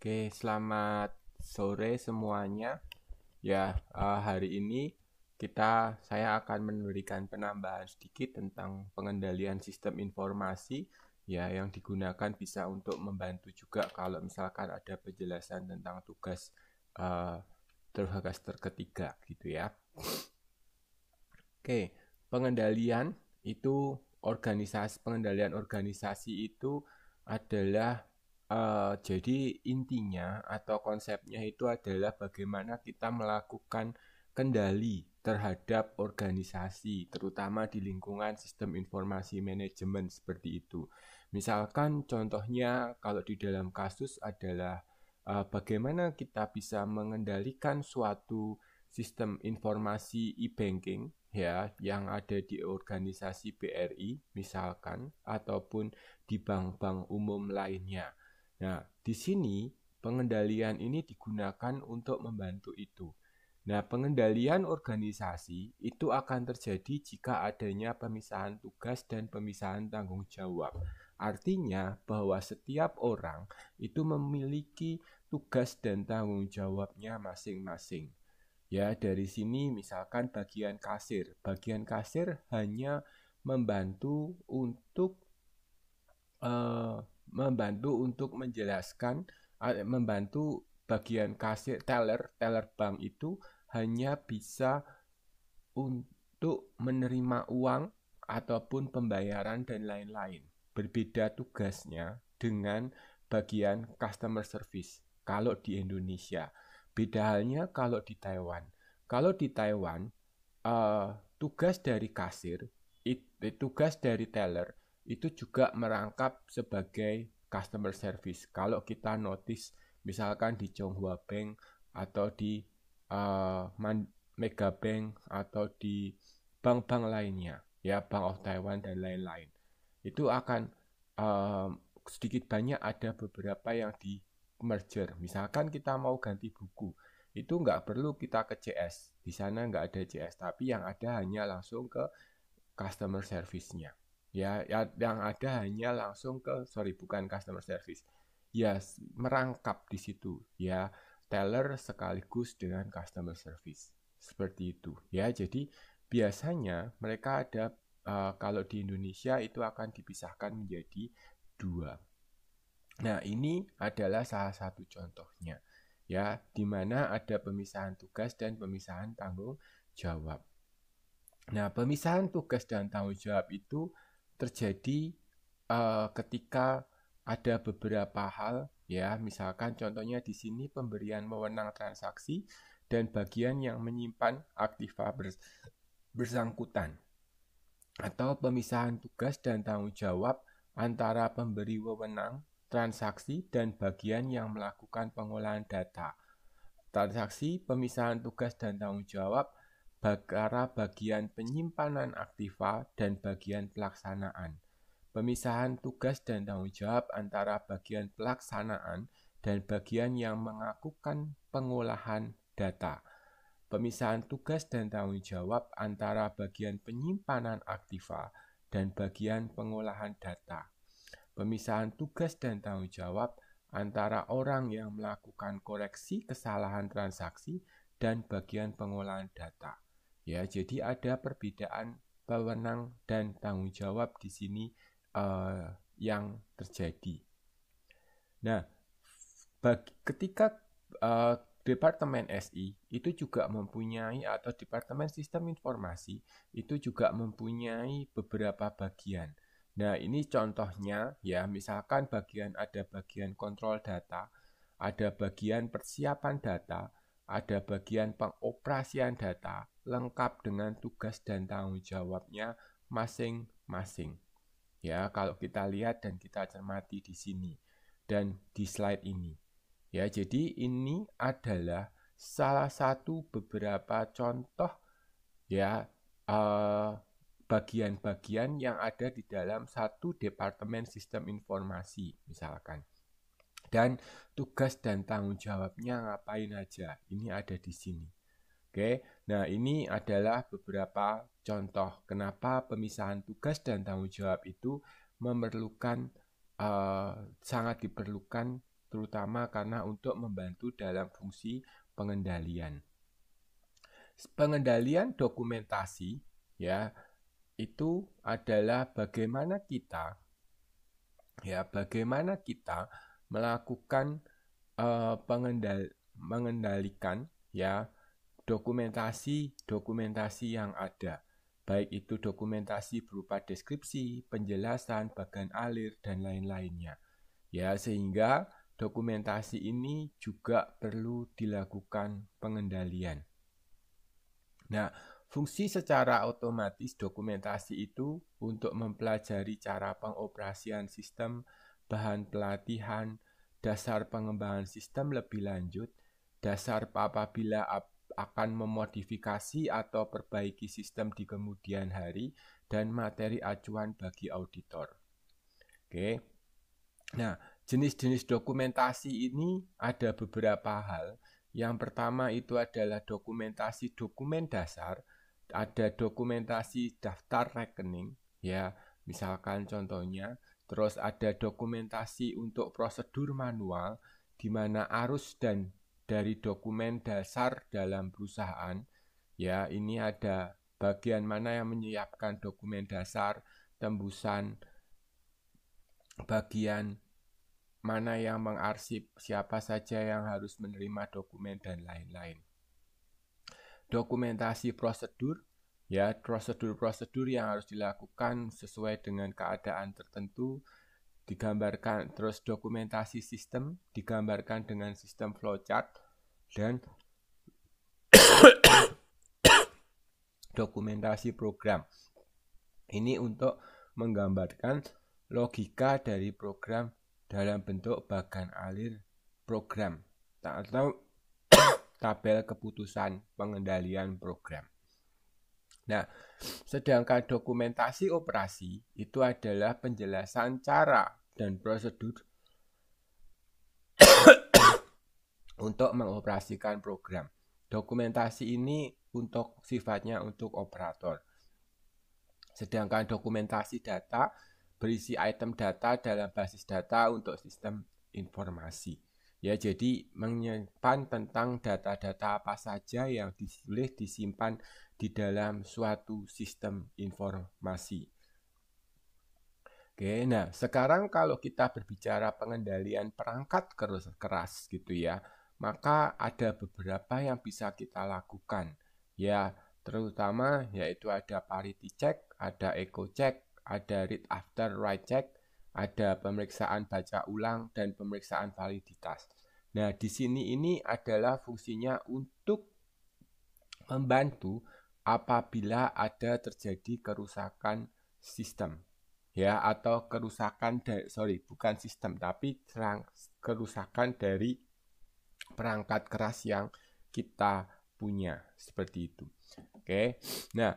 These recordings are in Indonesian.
Oke, selamat sore semuanya. Hari ini saya akan memberikan penambahan sedikit tentang pengendalian sistem informasi yang digunakan bisa untuk membantu juga kalau misalkan ada penjelasan tentang uh, tugas terketiga gitu ya. Oke, pengendalian organisasi itu adalah jadi intinya atau konsepnya itu adalah bagaimana kita melakukan kendali terhadap organisasi, terutama di lingkungan sistem informasi manajemen seperti itu. Misalkan contohnya kalau di dalam kasus adalah bagaimana kita bisa mengendalikan suatu sistem informasi e-banking yang ada di organisasi BRI misalkan ataupun di bank-bank umum lainnya. Nah, di sini pengendalian ini digunakan untuk membantu itu. Nah, pengendalian organisasi itu akan terjadi jika adanya pemisahan tugas dan pemisahan tanggung jawab. Artinya bahwa setiap orang itu memiliki tugas dan tanggung jawabnya masing-masing. Ya, dari sini misalkan bagian kasir. Bagian kasir hanya membantu untuk uh, menjelaskan, membantu bagian kasir teller bank itu hanya bisa untuk menerima uang ataupun pembayaran dan lain-lain. Berbeda tugasnya dengan bagian customer service kalau di Indonesia. Beda halnya kalau di Taiwan. Kalau di Taiwan, tugas dari tugas dari teller itu juga merangkap sebagai customer service. Kalau kita notice misalkan di Chonghua Bank atau di Mega Bank atau di bank-bank lainnya, ya Bank of Taiwan dan lain-lain, itu akan sedikit banyak ada beberapa yang di merger. Misalkan kita mau ganti buku, itu nggak perlu kita ke CS. Di sana nggak ada CS, tapi yang ada hanya langsung ke customer service-nya. Yang ada hanya langsung bukan customer service. Merangkap di situ. Teller sekaligus dengan customer service. Seperti itu. Jadi biasanya mereka ada kalau di Indonesia itu akan dipisahkan menjadi 2. Nah, ini adalah salah satu contohnya. Di mana ada pemisahan tugas dan pemisahan tanggung jawab. Nah, pemisahan tugas dan tanggung jawab itu terjadi ketika ada beberapa hal, misalkan contohnya di sini pemberian wewenang transaksi dan bagian yang menyimpan aktiva bersangkutan, atau pemisahan tugas dan tanggung jawab antara pemberi wewenang transaksi dan bagian yang melakukan pengolahan data. Transaksi, pemisahan tugas dan tanggung jawab antara bagian penyimpanan aktiva dan bagian pelaksanaan. Pemisahan tugas dan tanggung jawab antara bagian pelaksanaan dan bagian yang melakukan pengolahan data. Pemisahan tugas dan tanggung jawab antara bagian penyimpanan aktiva dan bagian pengolahan data. Pemisahan tugas dan tanggung jawab antara orang yang melakukan koreksi kesalahan transaksi dan bagian pengolahan data. Jadi ada perbedaan wewenang dan tanggung jawab di sini yang terjadi. Nah, ketika Departemen SI itu juga mempunyai, atau Departemen Sistem Informasi itu juga mempunyai beberapa bagian. Nah, ini contohnya misalkan ada bagian kontrol data, ada bagian persiapan data, ada bagian pengoperasian data, lengkap dengan tugas dan tanggung jawabnya masing-masing. Kalau kita lihat dan kita cermati di sini dan di slide ini. Jadi ini adalah salah satu beberapa contoh bagian-bagian yang ada di dalam satu departemen sistem informasi misalkan. Dan tugas dan tanggung jawabnya ngapain aja, ini ada di sini. Oke, nah ini adalah beberapa contoh kenapa pemisahan tugas dan tanggung jawab itu sangat diperlukan, terutama karena untuk membantu dalam fungsi pengendalian. Pengendalian dokumentasi ya itu adalah bagaimana kita melakukan mengendalikan ya dokumentasi yang ada, baik itu dokumentasi berupa deskripsi, penjelasan, bagan alir dan lain-lainnya. Ya, sehingga dokumentasi ini juga perlu dilakukan pengendalian. Nah, fungsi secara otomatis dokumentasi itu untuk mempelajari cara pengoperasian sistem, bahan pelatihan, dasar pengembangan sistem lebih lanjut, dasar apabila akan memodifikasi atau perbaiki sistem di kemudian hari, dan materi acuan bagi auditor. Oke. Nah, jenis-jenis dokumentasi ini ada beberapa hal. Yang pertama itu adalah dokumentasi dokumen dasar, ada dokumentasi daftar rekening, ya, misalkan contohnya, terus ada dokumentasi untuk prosedur manual, di mana arus dan dari dokumen dasar dalam perusahaan, ya, ini ada bagian mana yang menyiapkan dokumen dasar, tembusan, bagian mana yang mengarsip, siapa saja yang harus menerima dokumen dan lain-lain. Dokumentasi prosedur, ya, prosedur-prosedur yang harus dilakukan sesuai dengan keadaan tertentu digambarkan, terus dokumentasi sistem digambarkan dengan sistem flowchart dan dokumentasi program. Ini untuk menggambarkan logika dari program dalam bentuk bagan alir program atau tabel keputusan pengendalian program. Nah, sedangkan dokumentasi operasi itu adalah penjelasan cara dan prosedur untuk mengoperasikan program. Dokumentasi ini sifatnya untuk operator. Sedangkan dokumentasi data berisi item data dalam basis data untuk sistem informasi. Ya, jadi menyimpan tentang data-data apa saja yang boleh disimpan di dalam suatu sistem informasi. Oke, nah sekarang kalau kita berbicara pengendalian perangkat keras gitu ya, maka ada beberapa yang bisa kita lakukan. Ya, terutama yaitu ada parity check, ada echo check, ada read after write check, ada pemeriksaan baca ulang, dan pemeriksaan validitas. Nah, di sini ini adalah fungsinya untuk membantu apabila ada terjadi kerusakan sistem. Ya, atau kerusakan bukan sistem, tapi kerusakan dari perangkat keras yang kita punya, seperti itu. Oke. Nah,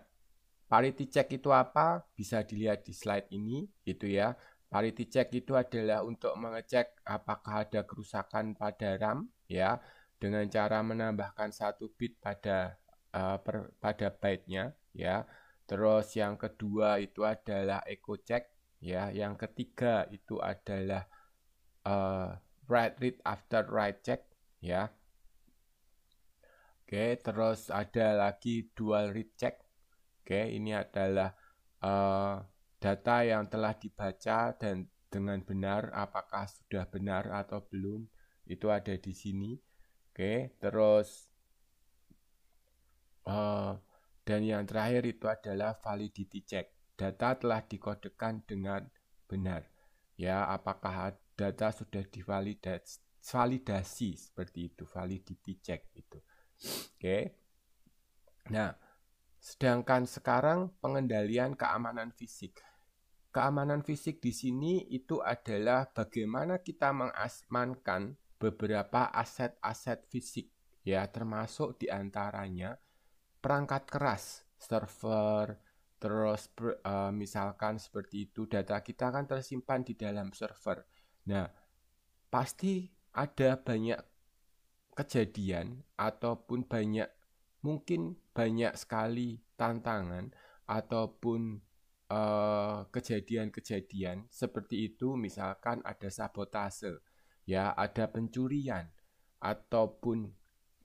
parity check itu apa? Bisa dilihat di slide ini, gitu ya. Parity check itu adalah untuk mengecek apakah ada kerusakan pada RAM, ya, dengan cara menambahkan 1 bit pada byte-nya, ya. Terus yang kedua itu adalah echo check, ya. Yang ketiga itu adalah read after write check, ya. Oke, terus ada lagi dual read check. Oke, ini adalah data yang telah dibaca dan dengan benar, apakah sudah benar atau belum, itu ada di sini. Oke, terus dan yang terakhir itu adalah validity check. Data telah dikodekan dengan benar. Ya, apakah data sudah divalidasi seperti itu, validity check itu. Oke. Nah, sedangkan sekarang pengendalian keamanan fisik. Keamanan fisik di sini itu adalah bagaimana kita mengamankan beberapa aset-aset fisik, ya, termasuk diantaranya perangkat keras, server, terus misalkan seperti itu, data kita kan tersimpan di dalam server. Nah, pasti ada banyak kejadian ataupun mungkin banyak sekali tantangan ataupun kejadian-kejadian seperti itu, misalkan ada sabotase, ya ada pencurian ataupun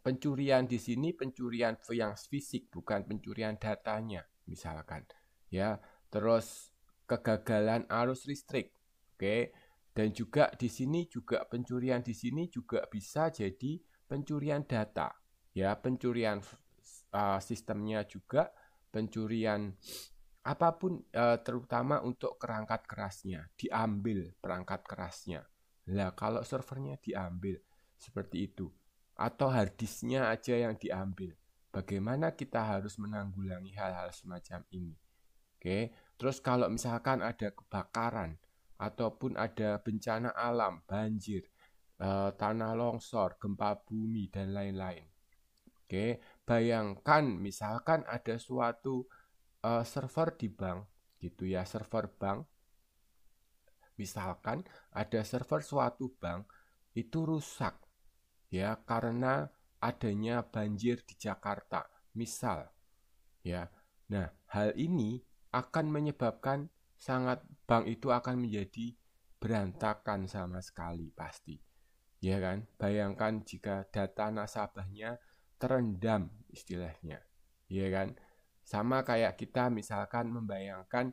pencurian di sini pencurian yang fisik bukan pencurian datanya misalkan ya, terus kegagalan arus listrik, oke. Dan juga di sini juga pencurian di sini juga bisa jadi pencurian data ya, pencurian sistemnya juga, pencurian apapun terutama untuk perangkat kerasnya, diambil perangkat kerasnya. Lah kalau servernya diambil seperti itu atau harddisknya aja yang diambil, bagaimana kita harus menanggulangi hal-hal semacam ini? Oke, terus kalau misalkan ada kebakaran ataupun ada bencana alam, banjir, tanah longsor, gempa bumi dan lain-lain. Oke, bayangkan misalkan ada suatu server di bank gitu ya, server bank. Misalkan ada server suatu bank itu rusak ya karena adanya banjir di Jakarta, misal ya. Nah, hal ini akan menyebabkan bank itu akan menjadi berantakan sama sekali pasti. Ya kan? Bayangkan jika data nasabahnya terendam istilahnya. Ya kan? Sama kayak kita misalkan membayangkan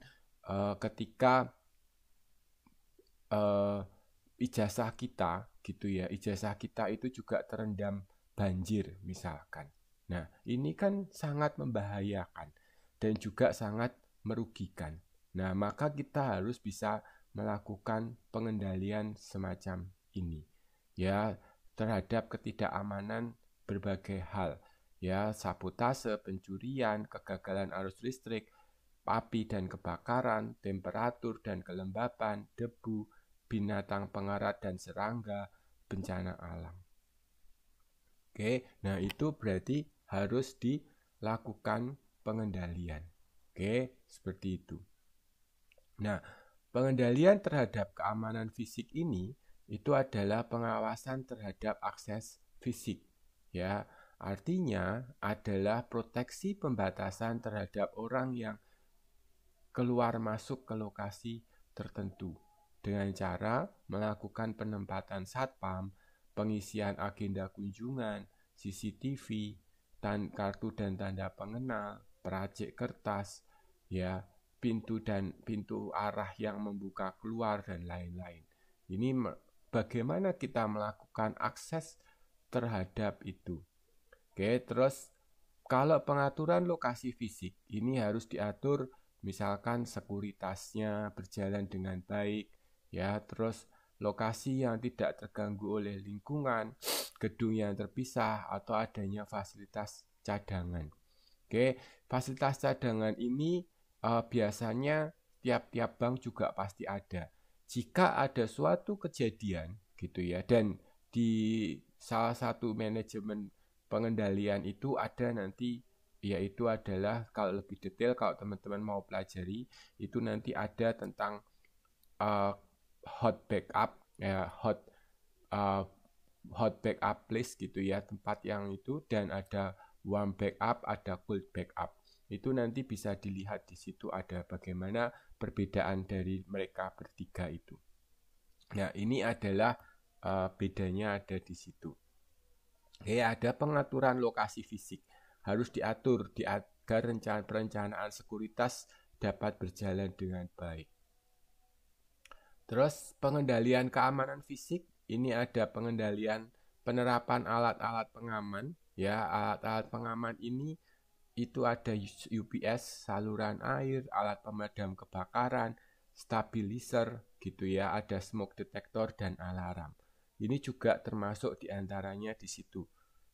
ketika ijazah kita gitu ya, ijazah kita itu juga terendam banjir misalkan. Nah, ini kan sangat membahayakan dan juga sangat merugikan. Nah, maka kita harus bisa melakukan pengendalian semacam ini ya, terhadap ketidakamanan berbagai hal ya, sabotase, pencurian, kegagalan arus listrik, api dan kebakaran, temperatur dan kelembapan, debu, binatang pengarat dan serangga, bencana alam. Oke, nah itu berarti harus dilakukan pengendalian. Oke, seperti itu. Nah, pengendalian terhadap keamanan fisik ini itu adalah pengawasan terhadap akses fisik. Ya, artinya adalah proteksi pembatasan terhadap orang yang keluar masuk ke lokasi tertentu dengan cara melakukan penempatan satpam, pengisian agenda kunjungan, CCTV, kartu dan tanda pengenal, peracik kertas, ya, pintu arah yang membuka keluar dan lain-lain. Ini bagaimana kita melakukan akses terhadap itu. Oke, terus kalau pengaturan lokasi fisik ini harus diatur misalkan sekuritasnya berjalan dengan baik ya, terus lokasi yang tidak terganggu oleh lingkungan, gedung yang terpisah atau adanya fasilitas cadangan. Oke, fasilitas cadangan ini biasanya tiap-tiap bank juga pasti ada. Jika ada suatu kejadian gitu ya, dan di salah satu manajemen pengendalian itu ada nanti, yaitu adalah kalau lebih detail kalau teman-teman mau pelajari itu nanti ada tentang hot backup ya, hot backup list gitu ya, tempat yang itu, dan ada warm backup, ada cold backup. Itu nanti bisa dilihat di situ ada bagaimana perbedaan dari mereka bertiga itu. Nah, ini adalah bedanya ada di situ. Oke, ada pengaturan lokasi fisik. Harus diatur agar perencanaan sekuritas dapat berjalan dengan baik. Terus pengendalian keamanan fisik, ini ada pengendalian penerapan alat-alat pengaman. Ya, alat-alat pengaman ini itu ada UPS, saluran air, alat pemadam kebakaran, stabilizer gitu ya, ada smoke detector dan alarm. Ini juga termasuk diantaranya di situ.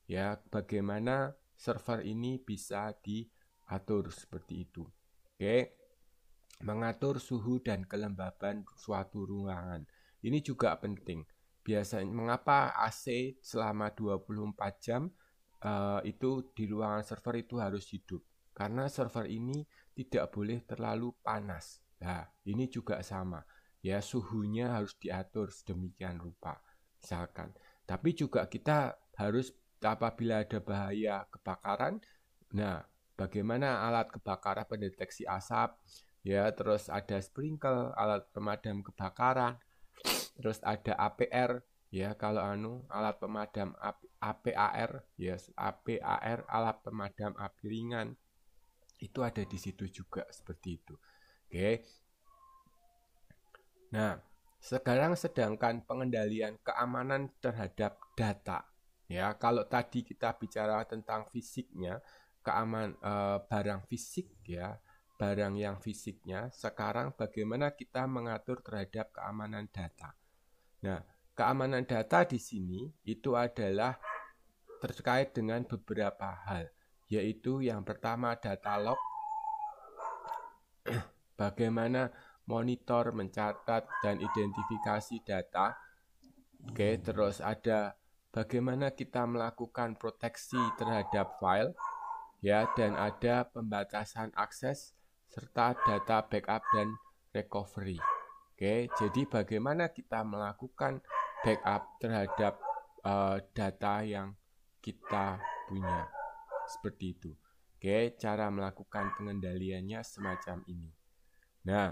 Ya, bagaimana server ini bisa diatur seperti itu. Oke. Mengatur suhu dan kelembaban suatu ruangan. Ini juga penting. Biasanya mengapa AC selama 24 jam itu di ruangan server itu harus hidup? Karena server ini tidak boleh terlalu panas. Nah, ini juga sama. Ya, suhunya harus diatur sedemikian rupa. Misalkan. Tapi juga kita harus apabila ada bahaya kebakaran, nah, bagaimana alat kebakaran pendeteksi asap, ya, terus ada sprinkler, alat pemadam kebakaran, terus ada APR ya. Kalau alat pemadam APAR, ya, APAR, alat pemadam api ringan, itu ada di situ juga seperti itu. Oke. Nah, sekarang sedangkan pengendalian keamanan terhadap data, ya. Kalau tadi kita bicara tentang fisiknya, barang fisik, ya, barang yang fisiknya. Sekarang bagaimana kita mengatur terhadap keamanan data? Nah, keamanan data di sini itu adalah terkait dengan beberapa hal, yaitu yang pertama data log, bagaimana monitor, mencatat, dan identifikasi data. Oke, terus ada bagaimana kita melakukan proteksi terhadap file, ya, dan ada pembatasan akses serta data backup dan recovery. Oke, jadi bagaimana kita melakukan backup terhadap data yang kita punya, seperti itu. Oke, cara melakukan pengendaliannya semacam ini. Nah,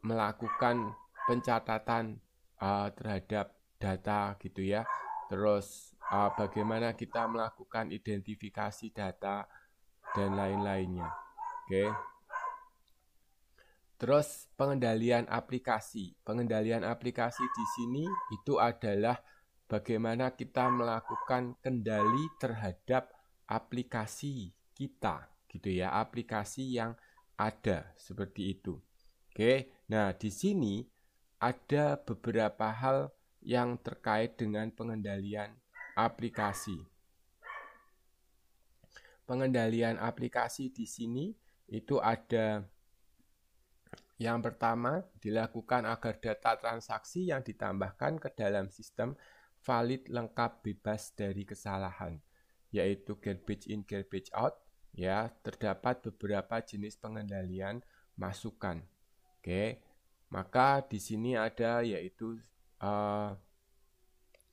melakukan pencatatan terhadap data gitu ya. Terus bagaimana kita melakukan identifikasi data dan lain-lainnya. Oke. Terus pengendalian aplikasi. Pengendalian aplikasi di sini itu adalah bagaimana kita melakukan kendali terhadap aplikasi kita gitu ya, aplikasi yang ada seperti itu. Oke. Nah, di sini ada beberapa hal yang terkait dengan pengendalian aplikasi. Pengendalian aplikasi di sini itu ada yang pertama, dilakukan agar data transaksi yang ditambahkan ke dalam sistem valid, lengkap, bebas dari kesalahan, yaitu garbage in, garbage out. Ya, terdapat beberapa jenis pengendalian masukan. Oke, maka di sini ada yaitu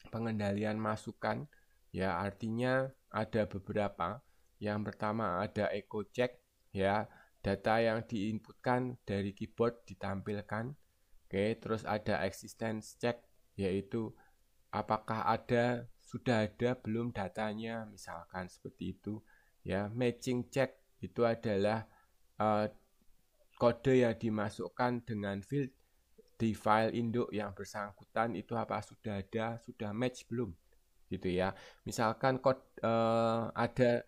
pengendalian masukan. Ya, artinya ada beberapa. Yang pertama ada echo check, ya. Data yang diinputkan dari keyboard ditampilkan. Oke, terus ada existence check, yaitu apakah sudah ada belum datanya, misalkan seperti itu. Ya, matching check itu adalah kode yang dimasukkan dengan field di file induk yang bersangkutan itu apa sudah match belum, gitu ya. Misalkan ada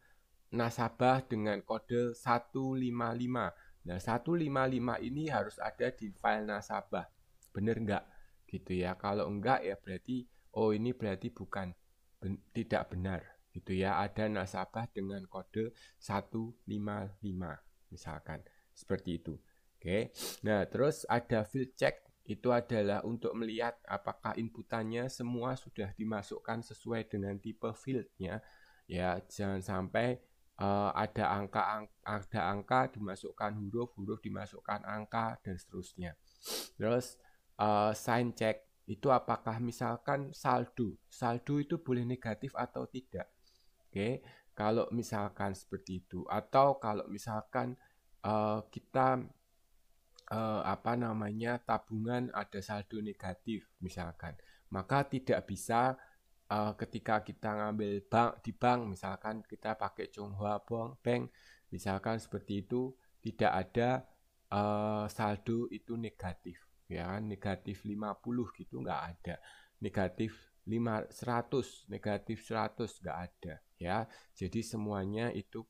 nasabah dengan kode 155. Nah, 155 ini harus ada di file nasabah. Bener enggak? Gitu ya. Kalau enggak ya berarti ini berarti tidak benar. Gitu ya. Ada nasabah dengan kode 155 misalkan. Seperti itu. Oke. Nah, terus ada field check. Itu adalah untuk melihat apakah inputannya semua sudah dimasukkan sesuai dengan tipe fieldnya. Ya, jangan sampai ada angka dimasukkan huruf dimasukkan angka dan seterusnya. Terus sign check itu apakah misalkan saldo itu boleh negatif atau tidak. Oke, kalau misalkan seperti itu, atau kalau misalkan kita tabungan ada saldo negatif misalkan, maka tidak bisa ketika kita ngambil di bank, misalkan kita pakai Chonghua Bank, misalkan seperti itu, tidak ada saldo itu negatif, ya kan, negatif 50 gitu nggak ada, negatif 100, negatif 100 nggak ada, ya. Jadi semuanya itu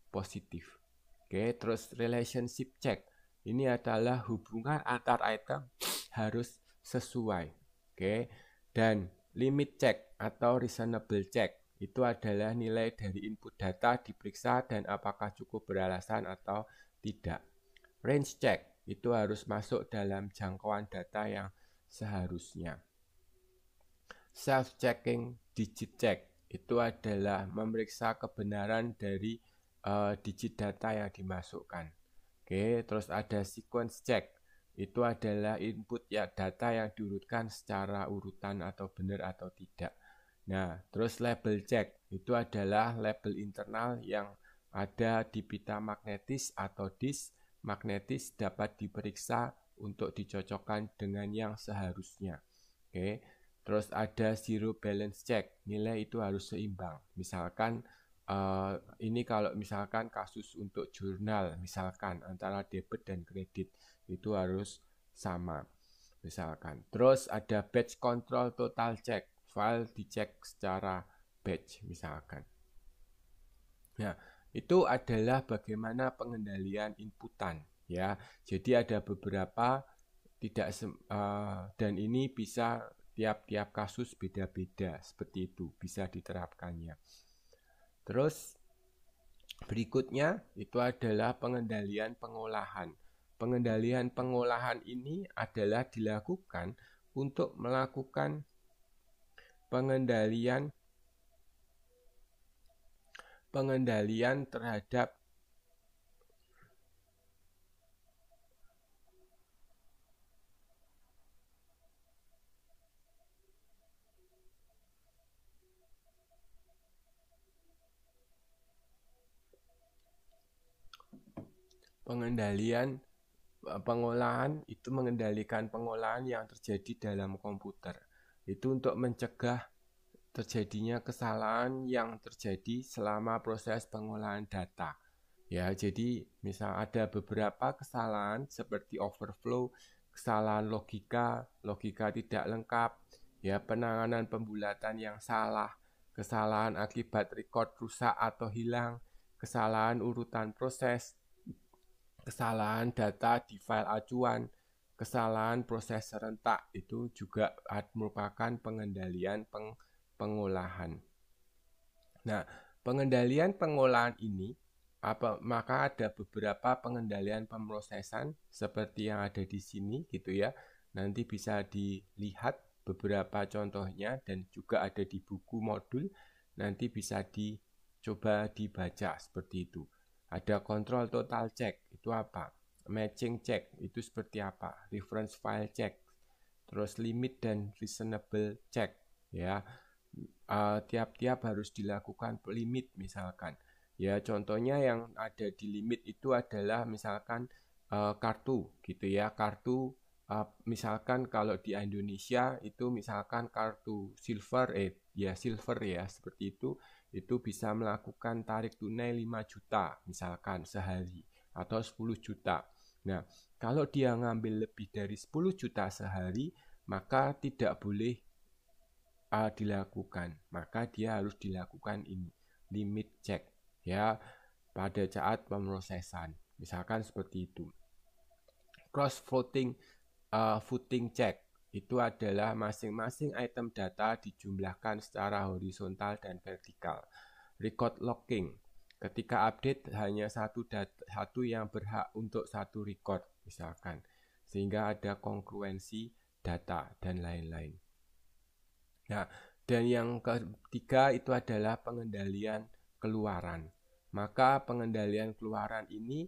positif. Oke, terus relationship check. Ini adalah hubungan antar item harus sesuai. Oke, dan limit check atau reasonable check itu adalah nilai dari input data diperiksa dan apakah cukup beralasan atau tidak. Range check itu harus masuk dalam jangkauan data yang seharusnya. Self-checking digit check itu adalah memeriksa kebenaran dari digit data yang dimasukkan. Oke, terus ada sequence check. Itu adalah input data yang diurutkan secara urutan atau benar atau tidak. Nah, terus label check. Itu adalah label internal yang ada di pita magnetis atau disk magnetis dapat diperiksa untuk dicocokkan dengan yang seharusnya. Oke. Terus ada zero balance check, nilai itu harus seimbang. Misalkan ini kalau misalkan kasus untuk jurnal, misalkan antara debit dan kredit itu harus sama. Misalkan. Terus ada batch control total check, file dicek secara batch misalkan. Nah, itu adalah bagaimana pengendalian inputan ya. Jadi ada beberapa dan ini bisa tiap-tiap kasus beda-beda seperti itu bisa diterapkannya. Terus berikutnya itu adalah pengendalian pengolahan. Pengendalian pengolahan ini adalah dilakukan untuk melakukan pengendalian terhadap pengolahan itu mengendalikan pengolahan yang terjadi dalam komputer. Itu untuk mencegah terjadinya kesalahan yang terjadi selama proses pengolahan data. Ya, jadi misal ada beberapa kesalahan seperti overflow, kesalahan logika tidak lengkap, ya penanganan pembulatan yang salah, kesalahan akibat record rusak atau hilang, kesalahan urutan proses, kesalahan data di file acuan, kesalahan proses serentak itu juga merupakan pengendalian pengolahan. Nah, pengendalian pengolahan ini maka ada beberapa pengendalian pemrosesan seperti yang ada di sini gitu ya. Nanti bisa dilihat beberapa contohnya dan juga ada di buku modul. Nanti bisa dicoba dibaca seperti itu. Ada control total check, itu apa? Matching check, itu seperti apa? Reference file check. Terus limit dan reasonable check, ya. Tiap-tiap harus dilakukan limit misalkan. Ya, contohnya yang ada di limit itu adalah misalkan kartu gitu ya. Kartu misalkan kalau di Indonesia itu misalkan kartu silver ya seperti itu bisa melakukan tarik tunai 5 juta misalkan sehari atau 10 juta. Nah, kalau dia ngambil lebih dari 10 juta sehari, maka tidak boleh dilakukan. Maka dia harus dilakukan ini, limit check ya pada saat pemrosesan. Misalkan seperti itu. Cross voting footing check itu adalah masing-masing item data dijumlahkan secara horizontal dan vertikal. Record locking, ketika update hanya satu yang berhak untuk satu record misalkan, sehingga ada kongruensi data dan lain-lain. Nah, dan yang ketiga itu adalah pengendalian keluaran. Maka pengendalian keluaran ini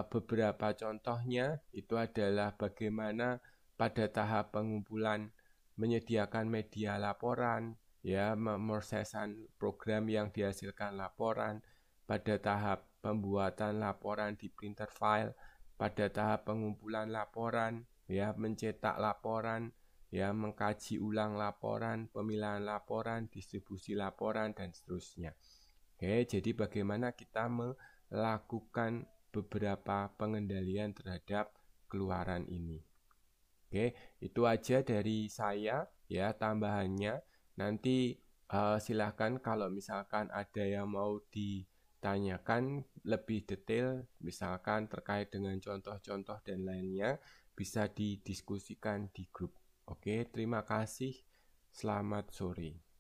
beberapa contohnya itu adalah bagaimana pada tahap pengumpulan menyediakan media laporan, ya, memprosesan program yang dihasilkan laporan, pada tahap pembuatan laporan di printer file, pada tahap pengumpulan laporan, ya, mencetak laporan, ya, mengkaji ulang laporan, pemilahan laporan, distribusi laporan dan seterusnya. Oke, jadi bagaimana kita melakukan beberapa pengendalian terhadap keluaran ini. Oke, itu aja dari saya ya tambahannya. Nanti silahkan kalau misalkan ada yang mau ditanyakan lebih detail, misalkan terkait dengan contoh-contoh dan lainnya, bisa didiskusikan di grup. Oke, terima kasih. Selamat sore.